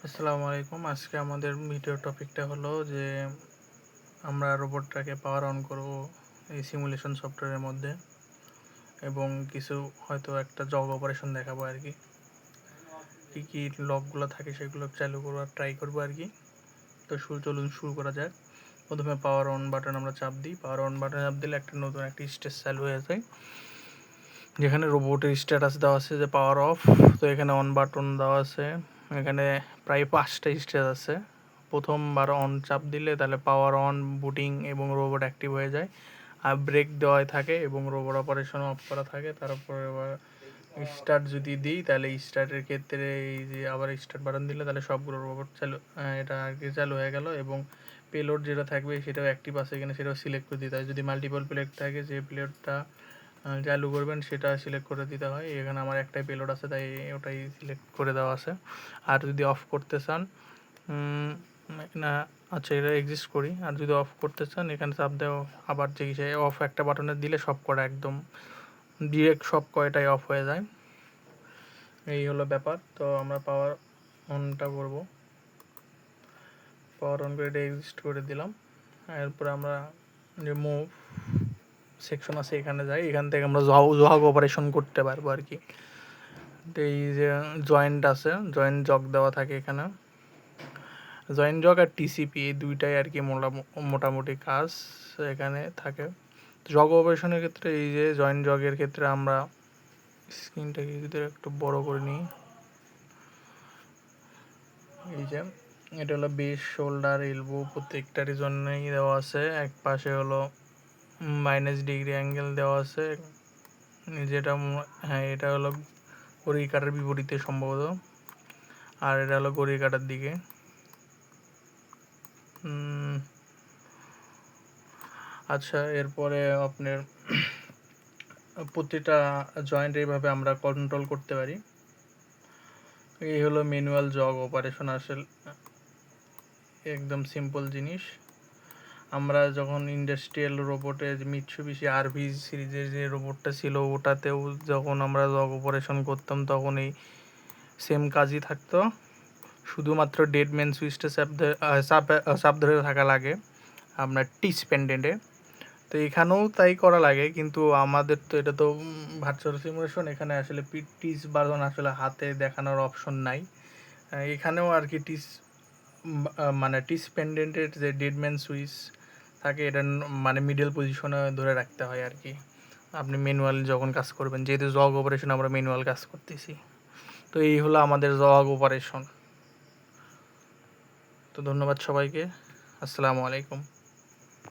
আসসালামু আলাইকুম। আজকে আমাদের ভিডিও টপিকটা হলো যে আমরা রোবটটাকে পাওয়ার অন করব এই সিমুলেশন সফটওয়্যারের মধ্যে, এবং কিছু হয়তো একটা জব অপারেশন দেখাবো আর কি। কী কী লকগুলো থাকে সেগুলো চালু করবো আর ট্রাই করবো আর কি। তো চলুন শুরু করা যাক। প্রথমে পাওয়ার অন বাটন আমরা চাপ দিই। পাওয়ার অন বাটন চাপ দিলে একটা নতুন একটা স্টেজ চালু হয়ে যায়, যেখানে রোবটের স্ট্যাটাস দেওয়া আছে যে পাওয়ার অফ। তো এখানে অন বাটন দেওয়া আছে, এখানে প্রায় 5টা স্টেজ আছে। প্রথমবার অন চাপ দিলে তাহলে পাওয়ার অন, বুটিং এবং রোবট অ্যাক্টিভ হয়ে যায়, আর ব্রেক দেওয়াই থাকে এবং রোবট অপারেশন অফ করা থাকে। তারপরে আবার স্টার্ট যদি দিই তাহলে স্টার্টের ক্ষেত্রে এই যে আবার স্টার্ট বাটন দিলে তাহলে সবগুলো রোবট চালু, এটা আর কি চালু হয়ে গেল। এবং পেলোড যেটা থাকবে সেটাও অ্যাক্টিভ আছে কিনা সেটাও সিলেক্ট করে দিতে হয়। যদি মাল্টিপল প্লেট থাকে, যে প্লেটটা চালু করবেন সেটা সিলেক্ট করে দিতে হয়। এখানে আমার একটাই পেলোড আছে তাই ওটাই সিলেক্ট করে দেওয়া আছে। আর যদি অফ করতে চান, না আচ্ছা এটা এক্সিস্ট করি, আর যদি অফ করতে চান এখানে চাপ দেওয়া আবার যে অফ একটা বাটনে দিলে সব কটা একদম ডিরেক্ট সব কয়টাই অফ হয়ে যায়। এই হলো ব্যাপার। তো আমরা পাওয়ার অনটা করব, পাওয়ার অন করে এটা এক্সিস্ট করে দিলাম। এরপরে আমরা যে মুভ সেকশন আছে এখানে যাই, এখান থেকে আমরা জগ অপারেশন করতে পারবো আর কি। তো এই যে জয়েন্ট আছে, জয়েন্ট জগ দেওয়া থাকে এখানে। জয়েন্ট জগ আর টিসিপি এই দুইটাই আর কি মোটামুটি কাজ এখানে থাকে। জগ অপারেশনের ক্ষেত্রে এই যে জয়েন্ট জগের ক্ষেত্রে আমরা স্ক্রিনটাকে যদি একটু বড় করে নিই, এই যে এটা হলো বেস, শোল্ডার, এলবো প্রত্যেকটারই জন্যই দেওয়া আছে। এক পাশে হলো -ডিগ্রি অ্যাঙ্গেল দেওয়া আছে, যেটা হ্যাঁ এটা হলো ঘড়ির কাটার বিপরীতে সম্ভবত, আর এটা হলো ঘড়ির কাটার দিকে। আচ্ছা, এরপরে আপনার প্রতিটা জয়েন্ট এইভাবে আমরা কন্ট্রোল করতে পারি। এই হলো ম্যানুয়াল জগ অপারেশন, আসলে একদম সিম্পল জিনিস। আমরা যখন ইন্ডাস্ট্রিয়াল রোবটে মিৎসুবিশি আরভি সিরিজের যে রোবটটা ছিল ওটাতেও যখন আমরা জগ অপারেশন করতাম তখন এই সেম কাজই থাকতো, শুধুমাত্র ডেড ম্যান সুইচটা চাপ ধরে থাকা লাগে আপনার টিচ পেন্ডেন্টে। তো এখানেও তাই করা লাগে, কিন্তু আমাদের তো এটা তো ভার্চুয়াল সিমুলেশন, এখানে আসলে টিচ বাটন আসলে হাতে দেখানোর অপশন নাই। এখানেও আর কি মানে টিচ পেন্ডেন্টের যে ডেডম্যান সুইচ থাকে এটা মানে মিডল পজিশনে ধরে রাখতে হয় আর কি, আপনি ম্যানুয়াল যখন কাজ করবেন, যেহেতু জগ অপারেশন আমরা ম্যানুয়াল কাজ করতেছি। তো এই হলো আমাদের জগ অপারেশন। তো ধন্যবাদ সবাইকে। আসসালামু আলাইকুম।